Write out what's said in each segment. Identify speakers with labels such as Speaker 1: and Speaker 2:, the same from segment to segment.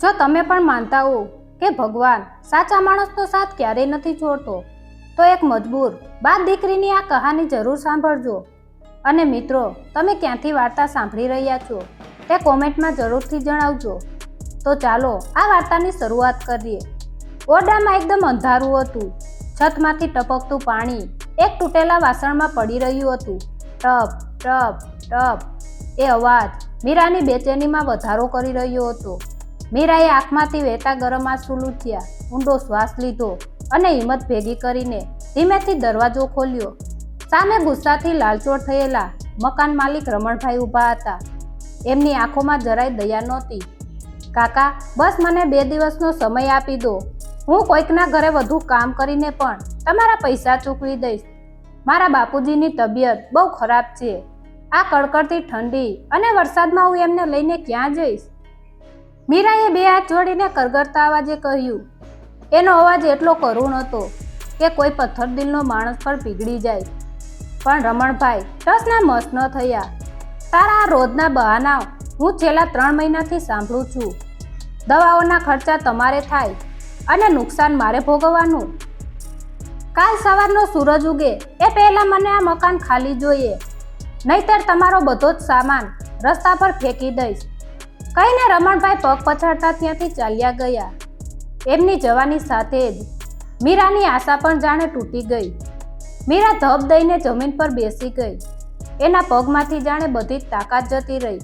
Speaker 1: જો તમે પણ માનતા હો કે ભગવાન સાચા માણસનો સાથ ક્યારેય નથી છોડતો, તો એક મજબૂર બાપ દીકરીની આ કહાની જરૂર સાંભળજો. અને મિત્રો, તમે ક્યાંથી વાર્તા સાંભળી રહ્યા છો તે કોમેન્ટમાં જરૂરથી જણાવજો. તો ચાલો આ વાર્તાની શરૂઆત કરીએ. ઓરડામાં એકદમ અંધારું હતું. છતમાંથી ટપકતું પાણી એક તૂટેલા વાસણમાં પડી રહ્યું હતું. ટપ ટપ ટપ. એ અવાજ મીરાની બેચેનીમાં વધારો કરી રહ્યો હતો. મીરાએ આંખમાંથી વહેતા ગરમ આંસુ લૂછ્યા, ઊંડો શ્વાસ લીધો અને હિંમત ભેગી કરીને ધીમેથી દરવાજો ખોલ્યો. સામે ગુસ્સાથી લાલચોળ થયેલા મકાન માલિક રમણભાઈ ઊભા હતા. એમની આંખોમાં જરાય દયા નહોતી. કાકા, બસ મને 2 દિવસનો સમય આપી દો. હું કોઈકના ઘરે વધુ કામ કરીને પણ તમારા પૈસા ચૂકવી દઈશ. મારા બાપુજીની તબિયત બહુ ખરાબ છે. આ કડકડતી ઠંડી અને વરસાદમાં હું એમને લઈને ક્યાં જઈશ? મીરાએ 2 હાથ જોડીને કરગરતા અવાજે કહ્યું. એનો અવાજ એટલો કરુણ હતો કે કોઈ પથ્થર દિલનો માણસ પણ પીગળી જાય. પણ રમણભાઈ ટસના મસ ન થયા. તારા આ રોજના બહાના હું છેલ્લા 3 મહિનાથી સાંભળું છું. દવાઓના ખર્ચા તમારે થાય અને નુકસાન મારે ભોગવવાનું. કાલ સવારનો સૂરજ ઉગે એ પહેલાં મને આ મકાન ખાલી જોઈએ, નહીતર તમારો બધો જ સામાન રસ્તા પર ફેંકી દઈશ. કહીને રમણભાઈ પગ પછાડતા ત્યાંથી ચાલ્યા ગયા. એમની જવાની સાથે જ મીરાની આશા પણ જાણે તૂટી ગઈ. મીરા ધબ દઈને જમીન પર બેસી ગઈ. એના પગમાંથી જાણે બધી જ તાકાત જતી રહી.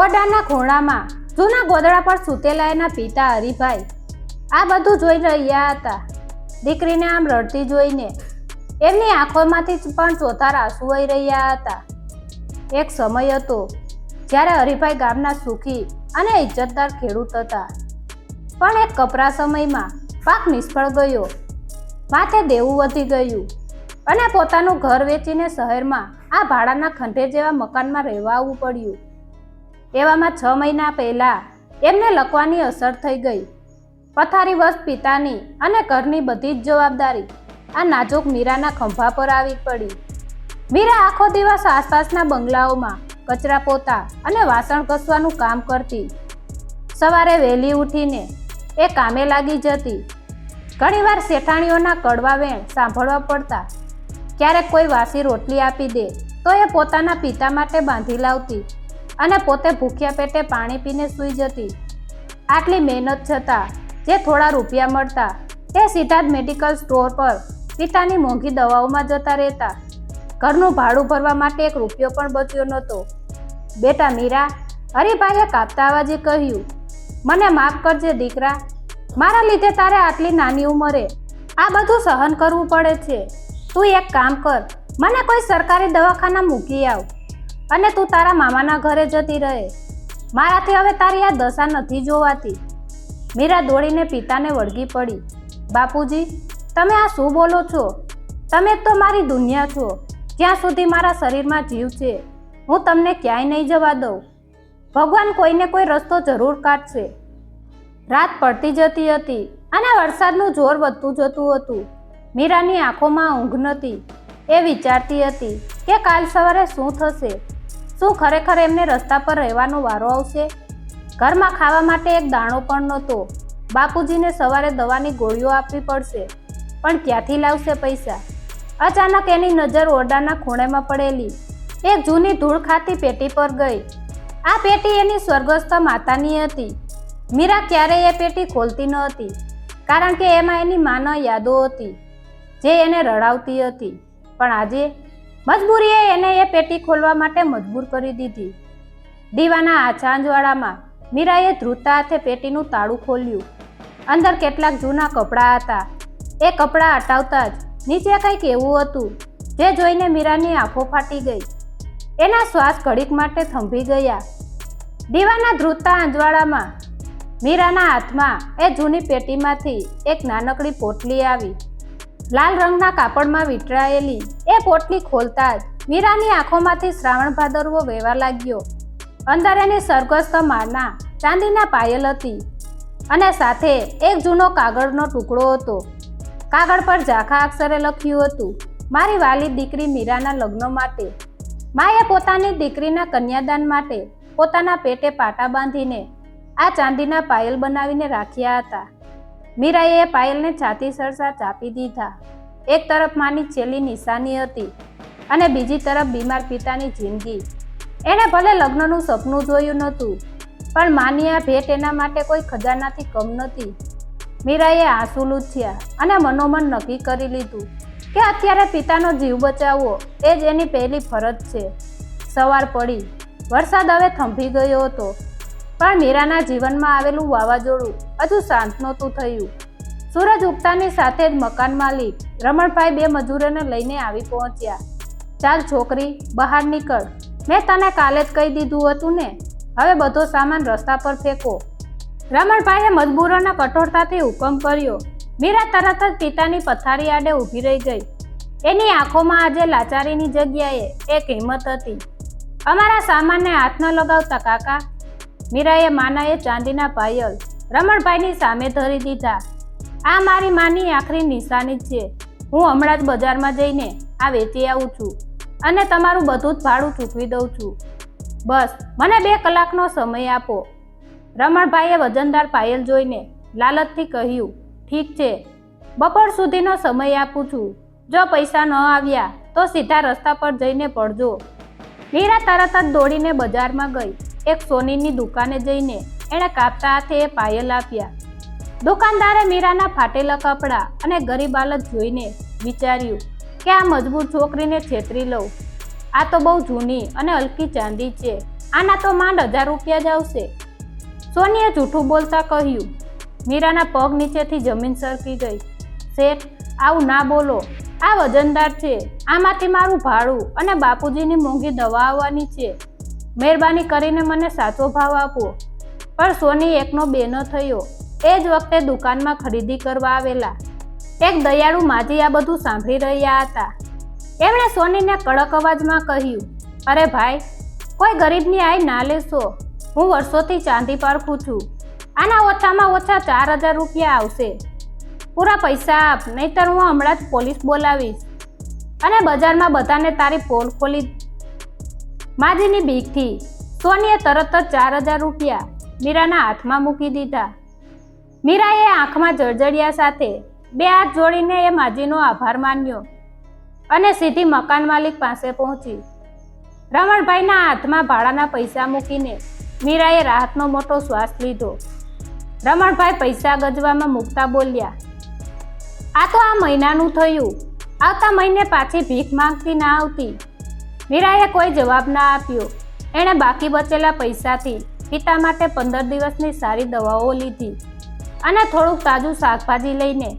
Speaker 1: ઓરડાના ખૂણામાં જૂના ગોદડા પર સૂતેલા એના પિતા હરિભાઈ આ બધું જોઈ રહ્યા હતા. દીકરીને આમ રડતી જોઈને એમની આંખોમાંથી પણ ચોથાર આંસુ વહી રહ્યા હતા. એક સમય હતો જ્યારે હરિભાઈ ગામના સુખી અને ઇજ્જતદાર ખેડૂત હતા. પણ એક કપરા સમયમાં પાક નિષ્ફળ ગયો. માથે દેવું વધી ગયું અને પોતાનું ઘર વેચીને શહેરમાં આ ભાડાના ખંડે જેવા મકાનમાં રહેવા આવવું પડ્યું. એવામાં 6 મહિના પહેલા એમને લકવાની અસર થઈ ગઈ. પથારીવશ પિતાની અને ઘરની બધી જ જવાબદારી આ નાજુક મીરાના ખંભા પર આવી પડી. મીરા આખો દિવસ આસપાસના બંગલાઓમાં કચરા પોતા અને વાસણ ઘસવાનું કામ કરતી. સવારે વહેલી ઉઠીને એ કામે લાગી જતી. ઘણીવાર શેઠાણીઓના કડવા વેણ સાંભળવા પડતા. ક્યારેક કોઈ વાસી રોટલી આપી દે તો એ પોતાના પિતા માટે બાંધી લાવતી અને પોતે ભૂખ્યા પેટે પાણી પીને સૂઈ જતી. આટલી મહેનત છતાં જે થોડા રૂપિયા મળતા તે સીધા જ મેડિકલ સ્ટોર પર પિતાની મોંઘી દવાઓમાં જતા રહેતા. ઘરનું ભાડું ભરવા માટે 1 રૂપિયો પણ બચ્યો નહોતો. બેટા મીરા, હરિભાઈએ કાપતા અવાજે કહ્યું, મને માફ કરજે દીકરા. મારા લીધે તારે આટલી નાની ઉંમરે આ બધું સહન કરવું પડે છે. તું એક કામ કર, મને કોઈ સરકારી દવાખાના મૂકી આવ અને તું તારા મામાના ઘરે જતી રહે. મારાથી હવે તારી આ દશા નથી જોવાતી. મીરા દોડીને પિતાને વળગી પડી. બાપુજી, તમે આ શું બોલો છો? તમે જ તો મારી દુનિયા છો. જ્યાં સુધી મારા શરીરમાં જીવ છે હું તમને ક્યાંય નહીં જવા દઉં. ભગવાન કોઈને કોઈ રસ્તો જરૂર કાઢશે. રાત પડતી જતી હતી અને વરસાદનું જોર વધતું જતું હતું. મીરાની આંખોમાં ઊંઘ નહોતી. એ વિચારતી હતી કે કાલ સવારે શું થશે. શું ખરેખર એમને રસ્તા પર રહેવાનો વારો આવશે? ઘરમાં ખાવા માટે એક દાણો પણ નહોતો. બાપુજીને સવારે દવાની ગોળીઓ આપવી પડશે, પણ ક્યાંથી લાવશે પૈસા? અચાનક એની નજર ઓરડાના ખૂણેમાં પડેલી એક જૂની ધૂળ ખાતી પેટી પર ગઈ. આ પેટી એની સ્વર્ગસ્થ માતાની હતી. મીરા ક્યારેય એ પેટી ખોલતી ન હતી, કારણ કે એમાં એની માના યાદો હતી જે એને રડાવતી હતી. પણ આજે મજબૂરીએ એને એ પેટી ખોલવા માટે મજબૂર કરી દીધી. દીવાના આછા અંજવાળામાં મીરાએ ધ્રુજતા હાથે પેટીનું તાળું ખોલ્યું. અંદર કેટલાક જૂના કપડાં હતા. એ કપડાં હટાવતા જ નીચે કંઈક એવું હતું જે જોઈને મીરાની આંખો ફાટી ગઈ. એના શ્વાસ ઘડીક માટે થંભી ગયા. દીવાના ધ્રુજતા અંજવાળામાં મીરાના હાથમાં એ જૂની પેટીમાંથી એક નાનકડી પોટલી આવી. લાલ રંગના કાપડમાં વીંટળાયેલી એ પોટલી ખોલતા જ મીરાની આંખોમાંથી શ્રાવણ ભાદરવો વહેવા લાગ્યો. અંદર એની સ્વર્ગસ્થ માના ચાંદીના પાયલ હતી અને સાથે એક જૂનો કાગળનો ટુકડો હતો. કાગળ પર ઝાંખા અક્ષરે લખ્યું હતું, મારી વાલી દીકરી મીરાના લગ્ન માટે. માએ પોતાની દીકરીના કન્યાદાન માટે પોતાના પેટે પાટા બાંધીને આ ચાંદીના પાયલ બનાવીને રાખ્યા હતા. મીરાએ એ પાયલને છાતી સરસા ચાપી દીધા. એક તરફ માની છેલ્લી નિશાની હતી અને બીજી તરફ બીમાર પિતાની જિંદગી. એણે ભલે લગ્નનું સપનું જોયું નહોતું, પણ માની આ ભેટ એના માટે કોઈ ખજાનાથી કમ નહોતી. મીરાએ આંસુ લૂછ્યા અને મનોમન નક્કી કરી લીધું કે અત્યારે પિતાનો જીવ બચાવવો એ જ એની પહેલી ફરજ છે. સવાર પડી. વરસાદ હવે થંભી ગયો હતો, પણ મીરાના જીવનમાં આવેલું વાવાઝોડું હજુ શાંત નહોતું થયું. સૂરજ ઉગતાની સાથે જ મકાન માલિક રમણભાઈ 2 મજૂરોને લઈને આવી પહોંચ્યા. ચાલ છોકરી, બહાર નીકળ. મેં તને કાલે જ કહી દીધું હતું ને, હવે બધો સામાન રસ્તા પર ફેંકો. રમણભાઈએ મજબૂરોના કઠોરતાથી હુકમ કર્યો. મીરા તરત જ પિતાની પથારી આડે ઊભી રહી ગઈ. એની આંખોમાં આજે લાચારીની જગ્યાએ એક હિંમત હતી. અમારા સામાનને હાથ ન લગાવતા કાકા. મીરાએ માના એ ચાંદીના પાયલ રમણભાઈની સામે ધરી દીધા. આ મારી માની આખરી નિશાની છે. હું હમણાં જ બજારમાં જઈને આ વેચી આવું છું અને તમારું બધું જ ભાડું ચૂકવી દઉં છું. બસ મને 2 કલાકનો સમય આપો. રમણભાઈએ વજનદાર પાયલ જોઈને લાલચથી કહ્યું, ઠીક છે, બપોર સુધીનો સમય આપું છું. જો પૈસા ન આવ્યા તો સીધા રસ્તા પર જઈને પડજો. મીરા તરત જ દોડીને બજારમાં ગઈ. એક સોનીની દુકાને જઈને એણે કાપતા હાથે એ પાયલ આપ્યા. દુકાનદારે મીરાના ફાટેલા કપડાં અને ગરીબ હાલત જોઈને વિચાર્યું કે આ મજબૂર છોકરીને છેતરી લઉં. આ તો બહુ જૂની અને હલકી ચાંદી છે, આના તો માંડ 1000 રૂપિયા જ આવશે. સોનીએ જૂઠું બોલતા કહ્યું. મીરાના પગ નીચેથી જમીન સરકી ગઈ. શેઠ, આવું ના બોલો. આ વજનદાર છે. આમાંથી મારું ભાડું અને બાપુજીની મોંઘી દવા આવવાની છે. મહેરબાની કરીને મને સાચો ભાવ આપો. પણ સોની એકનો બે ન થયો. એ જ વખતે દુકાનમાં ખરીદી કરવા આવેલા એક દયાળુ માજી આ બધું સાંભળી રહ્યા હતા. એમણે સોનીને કડક અવાજમાં કહ્યું, અરે ભાઈ, કોઈ ગરીબની આય ના લેશો. હું વર્ષોથી ચાંદી પારખું છું. આના ઓછામાં ઓછા 4000 રૂપિયા આવશે. પૂરા પૈસા આપ, નહીતર હું હમણાં જ પોલીસ બોલાવીશ અને બજારમાં બધાને તારી પોલ ખોલી. માજીની બીકથી સોનીએ તરત જ 4000 રૂપિયા મીરાના હાથમાં મૂકી દીધા. મીરાએ આંખમાં જળજળિયા સાથે 2 હાથ જોડીને એ માજીનો આભાર માન્યો અને સીધી મકાન માલિક પાસે પહોંચી. રમણભાઈના હાથમાં ભાડાના પૈસા મૂકીને મીરાએ રાહતનો મોટો શ્વાસ લીધો. રમણભાઈ પૈસા ગજવામાં મૂકતા બોલ્યા, આ તો આ મહિનાનું થયું. આવતા મહિને પાછી ભીખ માંગતી ના આવતી. મીરાએ કોઈ જવાબ ના આપ્યો. એણે બાકી બચેલા પૈસાથી પિતા માટે 15 દિવસની સારી દવાઓ લીધી અને થોડુંક તાજું શાકભાજી લઈને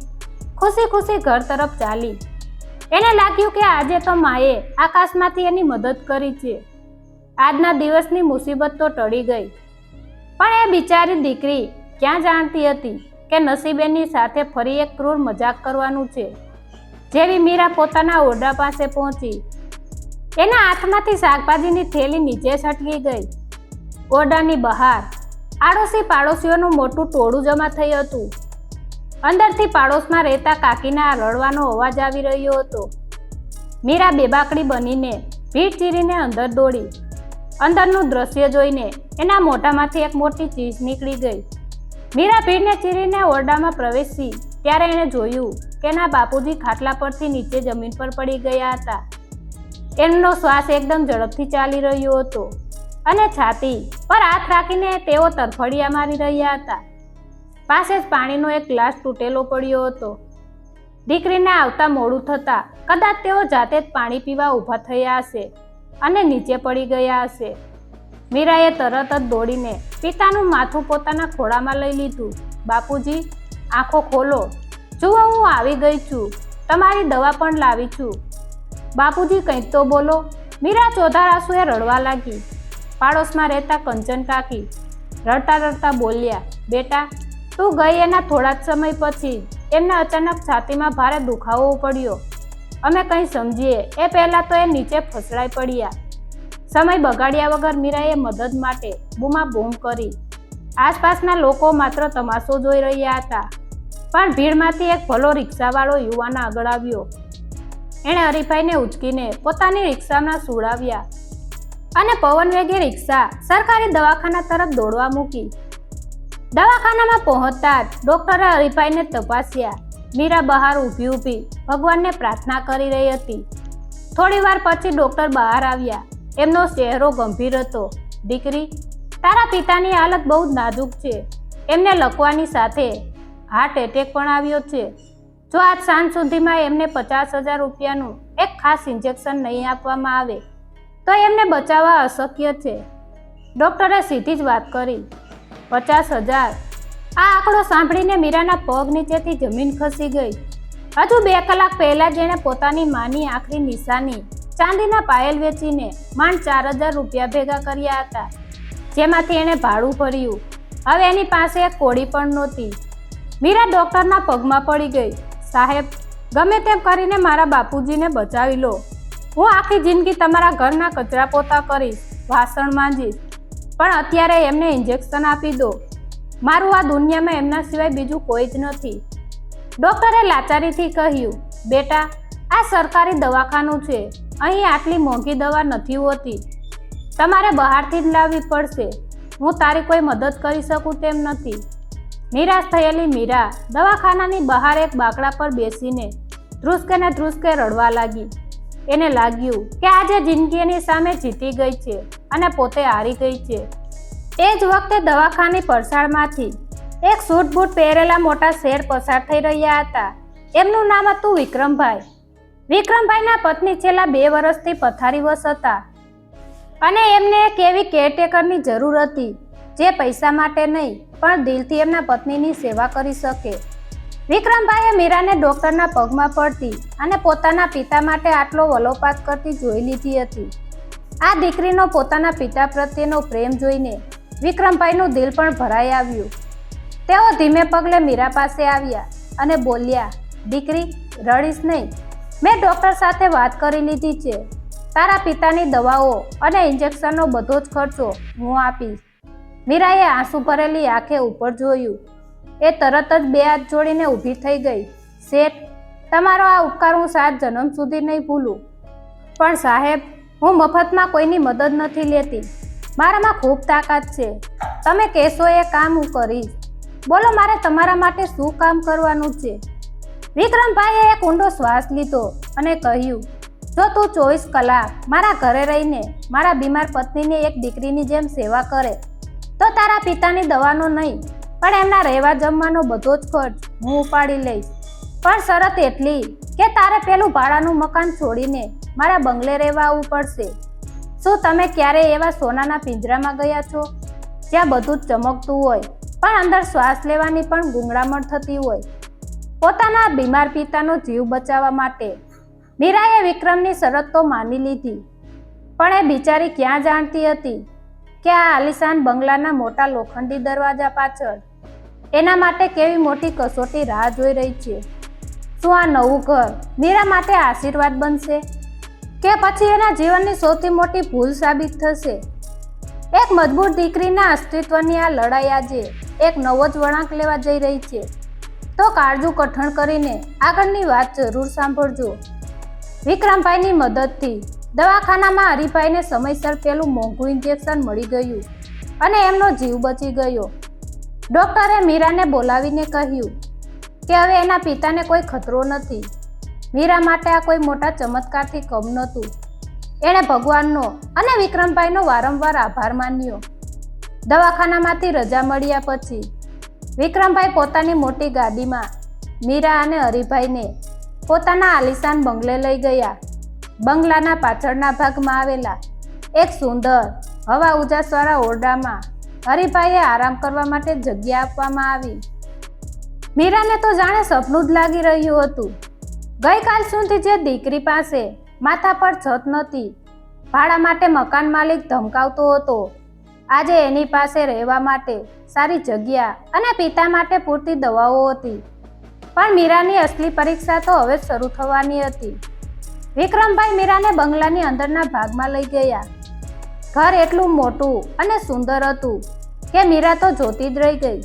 Speaker 1: ખુશી ખુશી ઘર તરફ ચાલી. એને લાગ્યું કે આજે તો માએ આકાશમાંથી એની મદદ કરી છે. આજના દિવસની મુસીબત તો ટળી ગઈ. પણ એ બિચારી દીકરી ક્યાં જાણતી હતી કે નસીબ એની સાથે ફરી એક ક્રૂર મજાક કરવાનું છે. જેવી મીરા પોતાના ઓરડા પાસે પહોંચી, એના હાથમાંથી શાકભાજીની થેલી નીચે છટકી ગઈ. ઓરડાની બહાર આડોશી પાડોશીઓનું મોટું ટોળું જમા થયું હતું. અંદરથી પાડોશમાં રહેતા કાકીના રડવાનો અવાજ આવી રહ્યો હતો. મીરા બેબાકડી બનીને ભીડ ચીરીને અંદર દોડી. અંદરનું દ્રશ્ય જોઈને એના મોઢામાંથી એક મોટી ચીઝ નીકળી ગઈ. મીરા ભીડને ચીરીને ઓરડામાં પ્રવેશી ત્યારે એણે જોયું કે એના બાપુજી ખાટલા પરથી નીચે જમીન પર પડી ગયા હતા. એમનો શ્વાસ એકદમ ઝડપથી ચાલી રહ્યો હતો અને છાતી પર હાથ રાખીને તેઓ તરફડિયા મારી રહ્યા હતા. પાસે જ પાણીનો એક ગ્લાસ તૂટેલો પડ્યો હતો. દીકરીને આવતા મોડું થતાં કદાચ તેઓ જાતે જ પાણી પીવા ઊભા થયા હશે અને નીચે પડી ગયા હશે. મીરાએ તરત જ દોડીને પિતાનું માથું પોતાના ખોળામાં લઈ લીધું. બાપુજી, આંખો ખોલો. જુઓ, હું આવી ગઈ છું. તમારી દવા પણ લાવી છું. બાપુજી, કંઈક તો બોલો. મીરા ચોધાર આંસુએ રડવા લાગી. પાડોશમાં રહેતા કંચન કાકી રડતા રડતા બોલ્યા, બેટા, તું ગઈ એના થોડા જ સમય પછી એમને અચાનક છાતીમાં ભારે દુખાવો પડ્યો. અમે કંઈ સમજીએ એ પહેલાં તો એ નીચે ફસડાઈ પડ્યા. સમય બગાડ્યા વગર મીરાએ મદદ માટે બૂમાબૂમ કરી. આસપાસના લોકો માત્ર તમાશો જોઈ રહ્યા હતા, પણ ભીડમાંથી એક ભલો રિક્ષાવાળો યુવાન આગળ આવ્યો. એણે હરીફાઈને ઉચકીને પોતાની રિક્ષામાં સુડાવ્યા અને પવન વેગે રિક્ષા સરકારી દવાખાના તરફ દોડવા મૂકી. દવાખાનામાં પહોંચતા જ ડોક્ટરે હરીભાઈને તપાસ્યા. મીરા બહાર ઊભી ભગવાનને પ્રાર્થના કરી રહી હતી. થોડી વાર પછી ડોક્ટર બહાર આવ્યા. એમનો ચહેરો ગંભીર હતો. દીકરી, તારા પિતાની હાલત બહુ જ નાજુક છે. એમને લકવાની સાથે હાર્ટ એટેક પણ આવ્યો છે. જો આજ સાંજ સુધીમાં એમને 50,000 રૂપિયાનું એક ખાસ ઇન્જેક્શન નહીં આપવામાં આવે તો એમને બચાવવા અશક્ય છે. ડોક્ટરે સીધી જ વાત કરી. 50,000? આ આંકડો સાંભળીને મીરાના પગ નીચેથી જમીન ખસી ગઈ. હજુ 2 કલાક પહેલા જેણે પોતાની માની આખરી નિશાની ચાંદીના પાયલ વેચીને માંડ 4,000 રૂપિયા ભેગા કર્યા હતા, જેમાંથી એણે ભાડું ભર્યું. હવે એની પાસે એક કોડી પણ નહોતી. મીરા ડોક્ટરના પગમાં પડી ગઈ. સાહેબ, ગમે તેમ કરીને મારા બાપુજીને બચાવી લો. હું આખી જિંદગી તમારા ઘરના કચરા પોતા કરીશ, વાસણ માંજીશ, પણ અત્યારે એમને ઇન્જેક્શન આપી દો. મારું આ દુનિયામાં એમના સિવાય બીજું કોઈ જ નથી. ડોક્ટરે લાચારીથી કહ્યું, બેટા, આ સરકારી દવાખાનું છે. અહીં આટલી મોંઘી દવા નથી હોતી. તમારે બહારથી જ લાવવી પડશે. હું તારી કોઈ મદદ કરી શકું તેમ નથી. નિરાશ થયેલી મીરા દવાખાનાની બહાર એક બાકડા પર બેસીને ધ્રુસકે રડવા લાગી. એને લાગ્યું કે આજે જિંદગી એની સામે જીતી ગઈ છે અને પોતે હારી ગઈ છે. એ જ વખતે દવાખાની પરસાળમાંથી એક સૂટ બૂટ પહેરેલા મોટા શેર પસાર થઈ રહ્યા હતા. એમનું નામ હતું વિક્રમભાઈ. વિક્રમભાઈના પત્ની છેલ્લા 2 વર્ષથી પથારીવશ હતા અને એમને એક એવી કેરટેકરની જરૂર હતી જે પૈસા માટે નહીં પણ દિલથી એમના પત્નીની સેવા કરી શકે. વિક્રમભાઈએ મીરાને ડોક્ટરના પગમાં પડતી અને પોતાના પિતા માટે આટલો વલોપાત કરતી જોઈ લીધી હતી. આ દીકરીનો પોતાના પિતા પ્રત્યેનો પ્રેમ જોઈને વિક્રમભાઈનું દિલ પણ ભરાઈ આવ્યું. તેઓ ધીમે પગલે મીરા પાસે આવ્યા અને બોલ્યા, દીકરી, રડીશ નહીં. મેં ડૉક્ટર સાથે વાત કરી લીધી છે. તારા પિતાની દવાઓ અને ઇન્જેક્શનનો બધો જ ખર્ચો હું આપીશ. મીરાએ આંસુ ભરેલી આંખે ઉપર જોયું. એ તરત જ 2 હાથ જોડીને ઊભી થઈ ગઈ. શેઠ, તમારો આ ઉપકાર હું 7 જન્મ સુધી નહીં ભૂલું. પણ સાહેબ, હું મફતમાં કોઈની મદદ નથી લેતી. મારામાં ખૂબ તાકાત છે. તમે કહેશો એ કામ હું કરીશ. બોલો, મારે તમારા માટે શું કામ કરવાનું છે? વિક્રમભાઈએ એક ઊંડો શ્વાસ લીધો અને કહ્યું, જો તું 24 કલાક મારા ઘરે રહીને મારા બીમાર પત્નીની એક દીકરીની જેમ સેવા કરે તો તારા પિતાની દવાનો નહીં પણ એમના રહેવા જમવાનો બધો જ ખર્ચ હું ઉપાડી લઈશ. પણ શરત એટલી કે તારે પેલું ભાડાનું મકાન છોડીને મારા બંગલે રહેવા આવવું પડશે. શું તમે ક્યારેય એવા સોનાના પિંજરામાં ગયા છો જ્યાં બધું જ ચમકતું હોય પણ અંદર શ્વાસ લેવાની પણ ગૂંગળામણ થતી હોય? પોતાના બીમાર પિતાનો જીવ બચાવવા માટે મીરાએ વિક્રમની શરત તો માની લીધી, પણ એ બિચારી ક્યાં જાણતી હતી કે આ આલિશાન બંગલાના મોટા લોખંડી દરવાજા પાછળ એના માટે કેવી મોટી કસોટી રાહ જોઈ રહી છે. શું આ નવું ઘર મીરા માટે આશીર્વાદ બનશે કે પછી એના જીવનની સૌથી મોટી ભૂલ સાબિત થશે? એક મજબૂત દીકરીના અસ્તિત્વની આ લડાઈ આજે એક નવો જ વળાંક લેવા જઈ રહી છે. તો કાળજું કઠણ કરીને આગળની વાત જરૂર સાંભળજો. વિક્રમભાઈની મદદથી દવાખાનામાં હરીભાઈને સમયસર પેલું મોંઘું ઇન્જેક્શન મળી ગયું અને એમનો જીવ બચી ગયો. ડોક્ટરે મીરાને બોલાવીને કહ્યું કે હવે એના પિતાને કોઈ ખતરો નથી. મીરા માટે આ કોઈ મોટા ચમત્કારથી કમ નહોતું. એણે ભગવાનનો અને વિક્રમભાઈનો વારંવાર આભાર માન્યો. દવાખાનામાંથી રજા મળ્યા પછી વિક્રમભાઈ પોતાની મોટી ગાડીમાં મીરા અને હરીભાઈને પોતાના આલિશાન બંગલે લઈ ગયા. બંગલાના પાછળના ભાગમાં આવેલા એક સુંદર હવા ઉજાસવાળા ઓરડામાં હરીભાઈએ આરામ કરવા માટે જગ્યા આપવામાં આવી. મીરાને તો જાણે સપનું જ લાગી રહ્યું હતું. ગઈકાલ સુધી જે દીકરી પાસે માથા પર છત નહોતી, ભાડા માટે મકાન માલિક ધમકાવતો હતો, આજે એની પાસે રહેવા માટે સારી જગ્યા અને પિતા માટે પૂરતી દવાઓ હતી. પણ મીરાની અસલી પરીક્ષા તો હવે શરૂ થવાની હતી. વિક્રમભાઈ મીરાને બંગલાની અંદરના ભાગમાં લઈ ગયા. ઘર એટલું મોટું અને સુંદર હતું કે મીરા તો જોતી જ રહી ગઈ.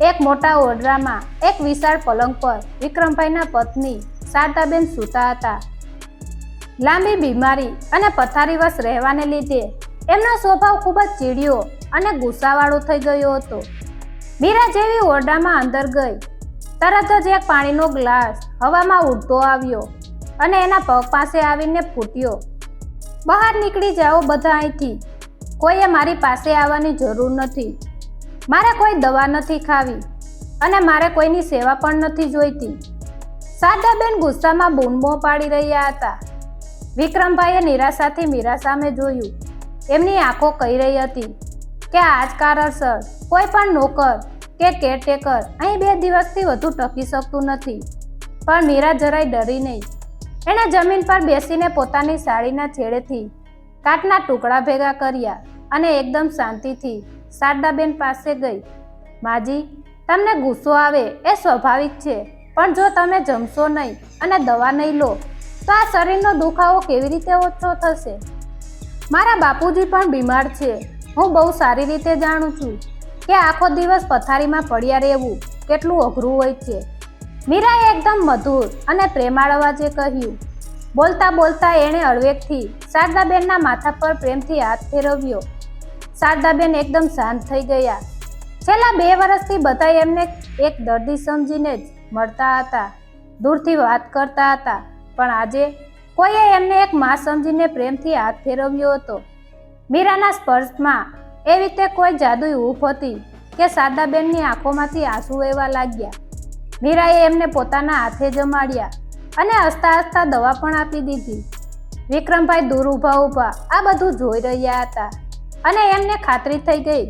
Speaker 1: એક મોટા ઓરડામાં એક વિશાળ પલંગ પર વિક્રમભાઈના પત્ની શારદાબેન સૂતા હતા. લાંબી બીમારી અને પથારીવશ રહેવાને લીધે એમનો સ્વભાવ ખૂબ જ ચીડિયો અને ગુસ્સાવાળો થઈ ગયો હતો. મીરા જેવી ઓરડામાં અંદર ગઈ, તરત જ એક પાણીનો ગ્લાસ હવામાં ઉડતો આવ્યો અને એના પગ પાસે આવીને ફૂટ્યો. બહાર નીકળી જાઓ બધા અહીંથી. કોઈએ મારી પાસે આવવાની જરૂર નથી. મારે કોઈ દવા નથી ખાવી અને મારે કોઈની સેવા પણ નથી જોઈતી. શારદાબેન ગુસ્સામાં બૂમો પાડી રહ્યા હતા. વિક્રમભાઈએ નિરાશાથી મીરા સામે જોયું. એમની આંખો કહી રહી હતી કે આજ કારણસર કોઈ પણ નોકર કે કેરટેકર અહીં 2 દિવસથી વધુ ટકી શકતું નથી. પણ મીરા જરાય ડરી નહીં. એણે જમીન પર બેસીને પોતાની સાડીના છેડેથી કાટના ટુકડા ભેગા કર્યા અને એકદમ શાંતિથી શારદાબેન પાસે ગઈ. માજી, તમને ગુસ્સો આવે એ સ્વાભાવિક છે, પણ જો તમે જમશો નહીં અને દવા નહીં લો તો આ શરીરનો દુખાવો કેવી રીતે ઓછો થશે? મારા બાપુજી પણ બીમાર છે. હું બહુ સારી રીતે જાણું છું કે આખો દિવસ પથારીમાં પડ્યા રહેવું કેટલું અઘરું હોય છે. મીરાએ એકદમ મધુર અને પ્રેમાળ અવાજે કહ્યું. બોલતા બોલતા એણે હળવેકથી શારદાબેનના માથા પર પ્રેમથી હાથ ફેરવ્યો. શારદાબેન એકદમ શાંત થઈ ગયા. છેલ્લા 2 વર્ષથી બધા એમને એક દર્દી સમજીને જ મળતા હતા, દૂરથી વાત કરતા હતા, પણ આજે કોઈએ એમને એક માં સમજીને પ્રેમથી હાથ ફેરવ્યો હતો. મીરાના સ્પર્શમાં એવી રીતે કોઈ જાદુઈ હૂંફ હતી કે શારદાબેનની આંખોમાંથી આંસુ વહેવા લાગ્યા. મીરાએ એમને પોતાના હાથે જમાડ્યા અને હસતા હસતા દવા પણ આપી દીધી. વિક્રમભાઈ દૂર ઊભા આ બધું જોઈ રહ્યા હતા અને એમને ખાતરી થઈ ગઈ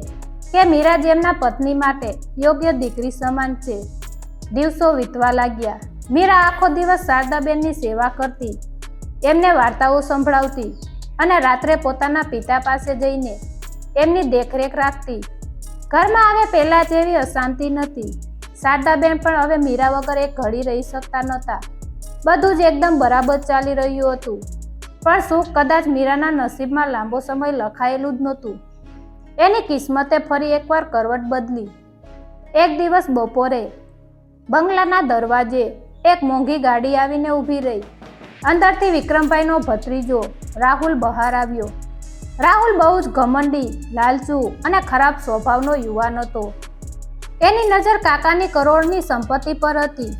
Speaker 1: કે મીરા જેમના પત્ની માટે યોગ્ય દીકરી સમાન છે. દિવસો વીતવા લાગ્યા. મીરા આખો દિવસ શારદાબેનની સેવા કરતી, એમને વાર્તાઓ સંભળાવતી અને રાત્રે પોતાના પિતા પાસે જઈને એમની દેખરેખ રાખતી. ઘરમાં હવે પહેલા જેવી અશાંતિ નથી. શારદાબેન પણ હવે મીરા વગર એક ઘડી રહી શકતા નહોતા. બધું જ એકદમ બરાબર ચાલી રહ્યું હતું, પણ સુખ કદાચ મીરાના નસીબમાં લાંબો સમય લખાયેલું જ નહોતું. એની કિસ્મતે ફરી એકવાર કરવટ બદલી. એક દિવસ બપોરે બંગલાના દરવાજે એક મોંઘી ગાડી આવીને ઊભી રહી. અંદરથી વિક્રમભાઈનો ભત્રીજો રાહુલ બહાર આવ્યો. રાહુલ બહુ જ ઘમંડી, લાલચુ અને ખરાબ સ્વભાવનો યુવાન હતો. એની નજર કાકાની કરોડની સંપત્તિ પર હતી.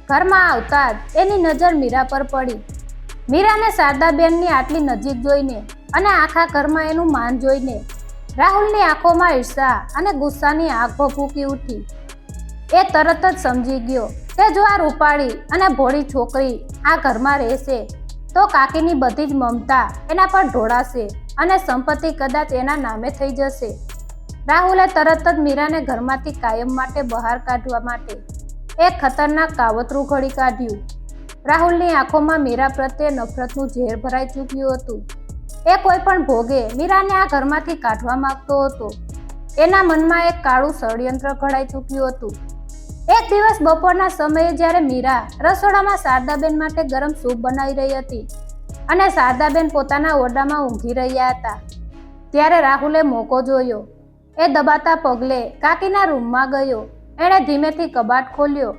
Speaker 1: ઘરમાં આવતા જ એની નજર મીરા પર પડી. મીરાને શારદાબેનની આટલી નજીક જોઈને અને આખા ઘરમાં એનું માન જોઈને રાહુલની આંખોમાં ઈર્ષા અને ગુસ્સાની આગ ભભૂકી ઉઠી. એ તરત જ સમજી ગયો કે જો આ રૂપાળી અને ભોળી છોકરી આ ઘરમાં રહેશે તો કાકીની બધી જ મમતા એના પર ઢોળાશે અને સંપત્તિ કદાચ એના નામે થઈ જશે. રાહુલે તરત જ મીરાને ઘરમાંથી કાયમ માટે બહાર કાઢવા માટે એક ખતરનાક કાવતરું ઘડી કાઢ્યું. રાહુલની આંખોમાં મીરા પ્રત્યે નફરતનું ઝેર ભરાઈ ચૂક્યું હતું. એ કોઈ પણ ભોગે મીરાને આ ઘરમાંથી કાઢવા માંગતો હતો. એના મનમાં એક કાળું ષડયંત્ર ઘડાઈ ચૂક્યું હતું. એક દિવસ બપોરના સમયે જ્યારે મીરા રસોડામાં શારદાબેન માટે ગરમ સૂપ બનાવી રહી હતી અને શારદાબેન પોતાના ઓરડામાં ઊંઘી રહ્યા હતા, ત્યારે રાહુલે મોકો જોયો. એ દબાતા પગલે કાકીના રૂમમાં ગયો. એણે ધીમેથી કબાટ ખોલ્યો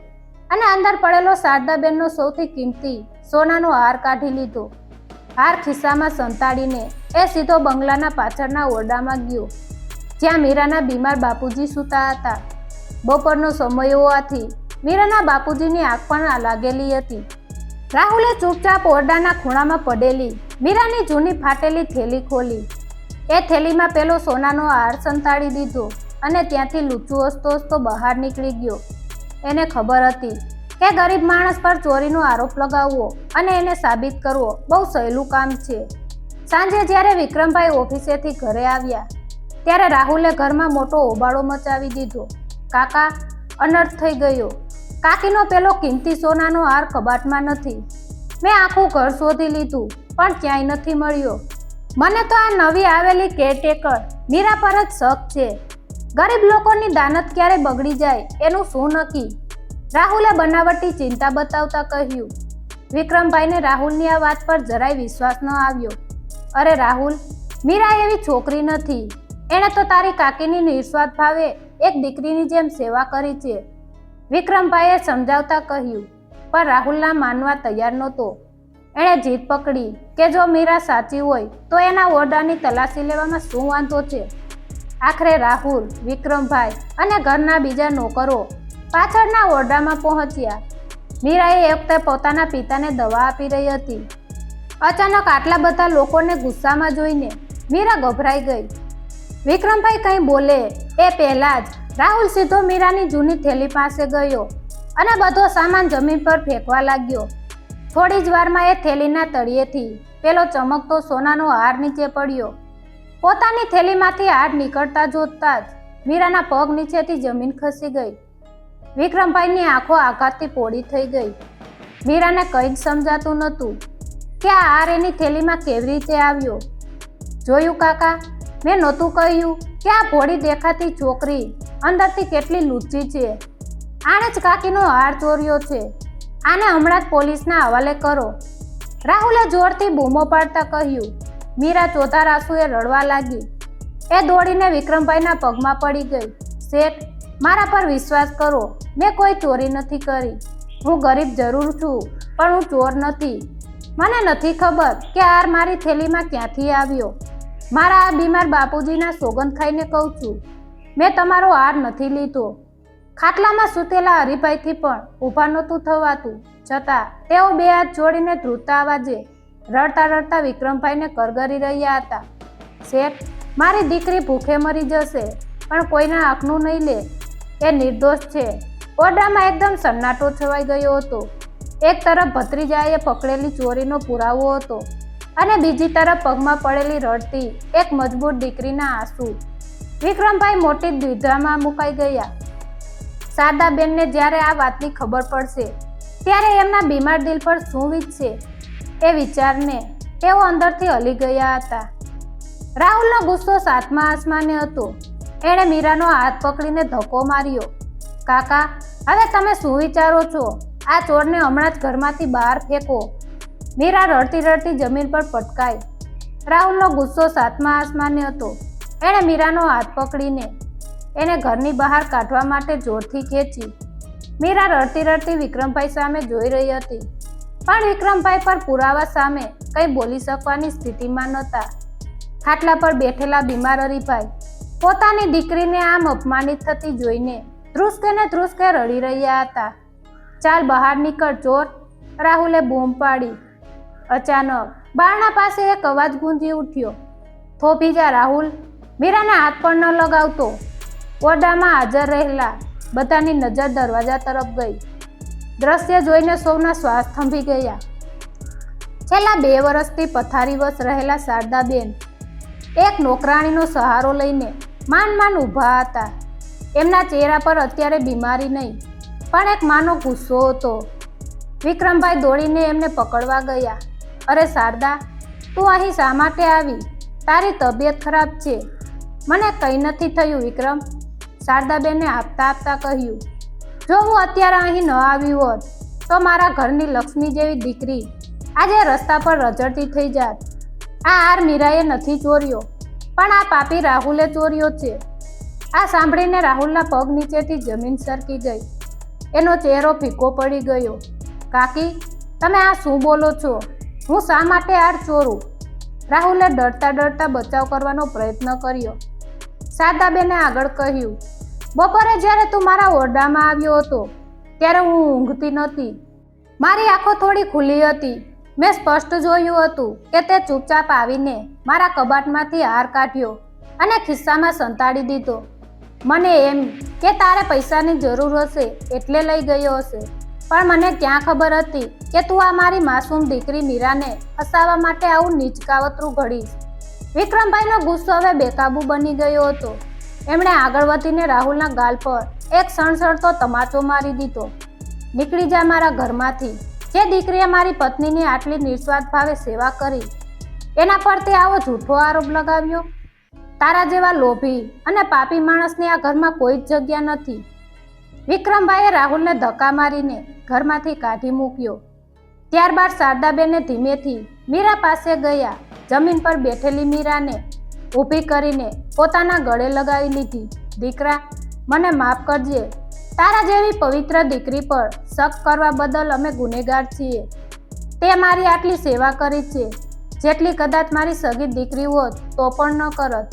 Speaker 1: અને અંદર પડેલો શારદાબેનનો સૌથી કિંમતી સોનાનો હાર કાઢી લીધો. હાર ખિસ્સામાં સંતાડીને એ સીધો બંગલાના પાછળના ઓરડામાં ગયો, જ્યાં મીરાના બીમાર બાપુજી સૂતા હતા. બપોરનો સમય હોવાથી મીરાના બાપુજીની આંખ પણ લાગેલી હતી. રાહુલે ચૂપચાપ ઓરડાના ખૂણામાં પડેલી મીરાની જૂની ફાટેલી થેલી ખોલી. એ થેલીમાં પેલો સોનાનો હાર સંતાડી દીધો અને ત્યાંથી લૂંચું હસતો હસતો બહાર નીકળી ગયો. એને ખબર હતી કે ગરીબ માણસ પર ચોરીનો આરોપ લગાવવો અને એને સાબિત કરવો બહુ સહેલું કામ છે. સાંજે જ્યારે વિક્રમભાઈ ઓફિસેથી ઘરે આવ્યા ત્યારે રાહુલે ઘરમાં મોટો હોબાળો મચાવી દીધો. કાકા, અનર્થ થઈ ગયો. કાકીનો પેલો કિંમતી સોનાનો હાર કબાટમાં નથી. મેં આખું ઘર શોધી લીધું પણ ક્યાંય નથી મળ્યો. મને તો આ નવી આવેલી કેરટેકર મીરા પર જ શક છે. ગરીબ લોકોની દાનત ક્યારે બગડી જાય એનું શું નક્કી? રાહુલે બનાવટી ચિંતા બતાવતા કહ્યું. વિક્રમભાઈને રાહુલની આ વાત પર જરાય વિશ્વાસ ન આવ્યો. અરે રાહુલ, મીરા એવી છોકરી નથી. એણે તો તારી કાકીની નિસ્વાર્થ ભાવે એક દીકરીની જેમ સેવા કરી છે, વિક્રમભાઈએ સમજાવતા કહ્યું. પણ રાહુલના માનવા તૈયાર નહોતો. એણે જીદ પકડી કે જો મીરા સાચી હોય તો એના ઓરડાની તલાશી લેવામાં શું વાંધો છે? આખરે રાહુલ, વિક્રમભાઈ અને ઘરના બીજા નોકરો પાછળના ઓરડામાં પહોંચ્યા. મીરાએ એ વખતે પોતાના પિતાને દવા આપી રહી હતી. અચાનક આટલા બધા લોકોને ગુસ્સામાં જોઈને મીરા ગભરાઈ ગઈ. વિક્રમભાઈ કંઈ બોલે એ પહેલા જ રાહુલ સીધો મીરાની જૂની થેલી પાસે ગયો અને બધો સામાન જમીન પર ફેંકવા લાગ્યો. થોડી જ વારમાં એ થેલીના તળિયેથી પેલો ચમકતો સોનાનો હાર નીચે પડ્યો. પોતાની થેલીમાંથી હાર નીકળતા જોતા જ મીરાના પગ નીચેથી જમીન ખસી ગઈ. વિક્રમભાઈની આંખો આઘાતથી પોળી થઈ ગઈ. મીરાને કંઈ જ સમજાતું નહોતું કે આ હાર એની થેલીમાં કેવી રીતે આવ્યો. જોયું કાકા, મેં નહોતું કહ્યું કે આ ભોળી દેખાતી છોકરી અંદરથી કેટલી લુચ્ચી છે. આણે જ કાકીનો હાર ચોર્યો છે. આને હમણાં જ પોલીસના હવાલે કરો. રાહુલે જોરથી બૂમો પાડતા કહ્યું. મીરા ચોધાર આંસુએ રડવા લાગી. એ દોડીને વિક્રમભાઈના પગમાં પડી ગઈ. શેઠ, મારા પર વિશ્વાસ કરો, મેં કોઈ ચોરી નથી કરી. હું ગરીબ જરૂર છું, પણ હું ચોર નથી. મને નથી ખબર કે હાર મારી થેલીમાં ક્યાંથી આવ્યો. મારા આ બીમાર બાપુજીના સોગંદ ખાઈને કહું છું, મેં તમારો હાર નથી લીધો. ખાટલામાં સૂતેલા હરિભાઈથી પણ ઊભા નહોતું થવાતું, છતાં તેઓ બે હાથ જોડીને ધ્રુજતા અવાજે રડતા રડતા વિક્રમભાઈને કરગરી રહ્યા હતા. શેઠ, મારી દીકરી ભૂખે મરી જશે, પણ કોઈના હકનું નહીં લે. એ નિર્દોષ છે. ઓરડામાં એકદમ સન્નાટો છવાઈ ગયો હતો. એક તરફ ભત્રીજાએ પકડેલી ચોરીનો પુરાવો હતો અને બીજી તરફ પગમાં પડેલી રડતી એક મજબૂર દીકરીના આંસુ. વિક્રમભાઈ મોટી દ્વિધામાં મુકાઈ ગયા. શારદાબેનને જ્યારે આ વાતની ખબર પડશે ત્યારે એમના બીમાર દિલ પર શું વીતશે એ વિચારને તેઓ અંદરથી હલી ગયા હતા. રાહુલનો ગુસ્સો સાતમા આસમાને હતો. એણે મીરાનો હાથ પકડીને ધક્કો માર્યો. કાકા, હવે તમે શું વિચારો છો? આ ચોરને હમણાં જ ઘરમાંથી બહાર ફેંકો. મીરા રડતી રડતી જમીન પર પટકાઈ. રાહુલનો ગુસ્સો સાતમા આસમાને હતો. એણે મીરાનો હાથ પકડીને એને ઘરની બહાર કાઢવા માટે જોરથી ખેંચી. મીરા રડતી રડતી વિક્રમભાઈ સામે જોઈ રહી હતી, પણ વિક્રમભાઈ પર પુરાવા સામે કંઈ બોલી શકવાની સ્થિતિમાં નહોતા. ખાટલા પર બેઠેલા બીમાર હરિભાઈ પોતાની દીકરીને આમ અપમાનિત થતી જોઈને ધ્રુસકે ને ધ્રુસકે રડી રહ્યા હતા. ચાલ બહાર નીકળ ચોર, રાહુલે બૂમ પાડી. અચાનક બારણા પાસે એક અવાજ ગુંજી ઉઠ્યો. થોભી જા રાહુલ. મીરાને હાથ પણ ન લગાવતો. ઓરડામાં હાજર રહેલા બધાની નજર દરવાજા તરફ ગઈ. દ્રશ્ય જોઈને સૌના શ્વાસ થંભી ગયા. છેલ્લા 2 વર્ષથી પથારીવશ રહેલા શારદાબેન એક નોકરાણીનો સહારો લઈને માંડ માંડ ઊભા હતા. એમના ચહેરા પર અત્યારે બીમારી નહીં, પણ એક માનો ગુસ્સો હતો. વિક્રમભાઈ દોડીને એમને પકડવા ગયા. અરે શારદા, તું અહીં શા માટે આવી? તારી તબિયત ખરાબ છે. મને કંઈ નથી થયું વિક્રમ, શારદાબેને આપતા આપતા કહ્યું. જો હું અત્યારે અહીં ન આવી હોત તો મારા ઘરની લક્ષ્મી જેવી દીકરી આજે રસ્તા પર રઝળતી થઈ જાત. આ હાર મીરાએ નથી ચોર્યો, પણ આ પાપી રાહુલે ચોર્યો છે. આ સાંભળીને રાહુલના પગ નીચેથી જમીન સરકી ગઈ. એનો ચહેરો ફીકો પડી ગયો. કાકી, તમે આ શું બોલો છો? હું શા માટે હાર ચોરું? રાહુલે ડરતા ડરતા બચાવ કરવાનો પ્રયત્ન કર્યો. શારદાબેને આગળ કહ્યું. બપોરે જ્યારે તું મારા ઓરડામાં આવ્યો હતો ત્યારે હું ઊંઘતી નહોતી. મારી આંખો થોડી ખુલ્લી હતી. મેં સ્પષ્ટ જોયું હતું કે તે ચૂપચાપ આવીને મારા કબાટમાંથી હાર કાઢ્યો અને ખિસ્સામાં સંતાડી દીધો. મને એમ કે તારે પૈસાની જરૂર હશે એટલે લઈ ગયો હશે, પણ મને ક્યાં ખબર હતી કે તું આ મારી માસૂમ દીકરી મીરાને ફસાવવા માટે આવું નીચ કાવતરું ઘડીશ. વિક્રમભાઈનો ગુસ્સો હવે બેકાબૂ બની ગયો હતો. એમણે આગળ વધીને રાહુલના ગાલ પર એક સણસણતો તમાચો મારી દીધો. નીકળી જા મારા ઘરમાંથી. જે દીકરીએ મારી પત્નીની આટલી નિસ્વાર્થ ભાવે સેવા કરી એના પર તે આવો જૂઠો આરોપ લગાવ્યો. તારા જેવા લોભી અને પાપી માણસને આ ઘરમાં કોઈ જ જગ્યા નથી. વિક્રમભાઈએ રાહુલને ધક્કા મારીને ઘરમાંથી કાઢી મૂક્યો. ત્યારબાદ શારદાબેને ધીમેથી મીરા પાસે ગયા. જમીન પર બેઠેલી મીરાને ઊભી કરીને પોતાના ગળે લગાવી લીધી. દીકરા, મને માફ કરજે. તારા જેવી પવિત્ર દીકરી પર શક કરવા બદલ અમે ગુનેગાર છીએ. તે મારી આટલી સેવા કરી છે જેટલી કદાચ મારી સગી દીકરી હોત તો પણ ન કરત.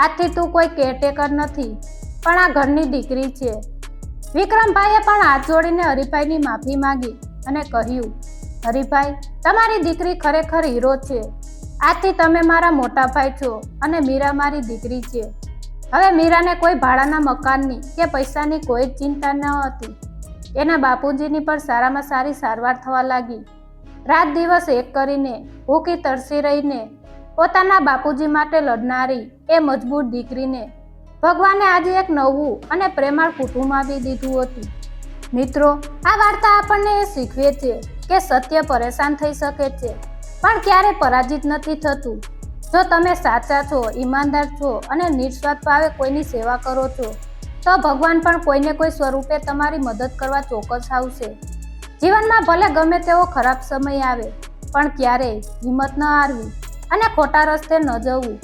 Speaker 1: આજથી તું કોઈ કેરટેકર નથી, પણ આ ઘરની દીકરી છે. વિક્રમભાઈએ પણ હાથ જોડીને હરીભાઈની માફી માંગી અને કહ્યું, હરીભાઈ, તમારી દીકરી ખરેખર હીરો છે. આજથી તમે મારા મોટા ભાઈ છો અને મીરા મારી દીકરી છે. હવે મીરાને કોઈ ભાડાના મકાનની કે પૈસાની કોઈ જ ચિંતા ન હતી. એના બાપુજીની પણ સારામાં સારી સારવાર થવા લાગી. રાત દિવસ એક કરીને ભૂખી તરસી રહીને પોતાના બાપુજી માટે લડનારી એ મજબૂર દીકરીને ભગવાને આજે એક નવું અને પ્રેમાળ કુટુંબ આપી દીધું હતું. મિત્રો, આ વાર્તા આપણને એ શીખવે છે કે સત્ય પરેશાન થઈ શકે છે, પણ ક્યારે પરાજિત નથી થતું. જો તમે સાચા છો, ઈમાનદાર છો અને નિસ્વાર્થ ભાવે કોઈની સેવા કરો છો, તો ભગવાન પણ કોઈને કોઈ સ્વરૂપે તમારી મદદ કરવા ચોક્કસ આવશે. જીવનમાં ભલે ગમે તેવો ખરાબ સમય આવે, પણ ક્યારેય હિંમત ન હારવી અને ખોટા રસ્તે ન જવું.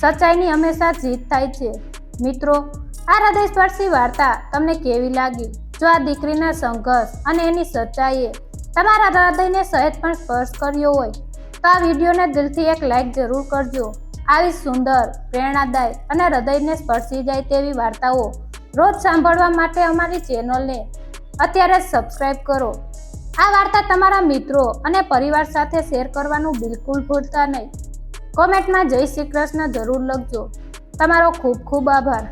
Speaker 1: સચ્ચાઈની હંમેશા જીત થાય છે. મિત્રો, આ હૃદયસ્પર્શી વાર્તા તમને કેવી લાગી? જો આ દીકરીના સંઘર્ષ અને એની સચ્ચાઈએ તમારા હૃદયને સહેજ પણ સ્પર્શ કર્યો હોય, તો આ વિડીયોને દિલથી એક લાઈક જરૂર કરજો. આવી સુંદર, પ્રેરણાદાયક અને હૃદયને સ્પર્શી જાય તેવી વાર્તાઓ રોજ સાંભળવા માટે અમારી ચેનલને અત્યારે જ સબસ્ક્રાઈબ કરો. આ વાર્તા તમારા મિત્રો અને પરિવાર સાથે શેર કરવાનું બિલકુલ ભૂલતા નહીં. કોમેન્ટમાં જય શ્રી કૃષ્ણ જરૂર લખજો. તમારો ખૂબ ખૂબ આભાર.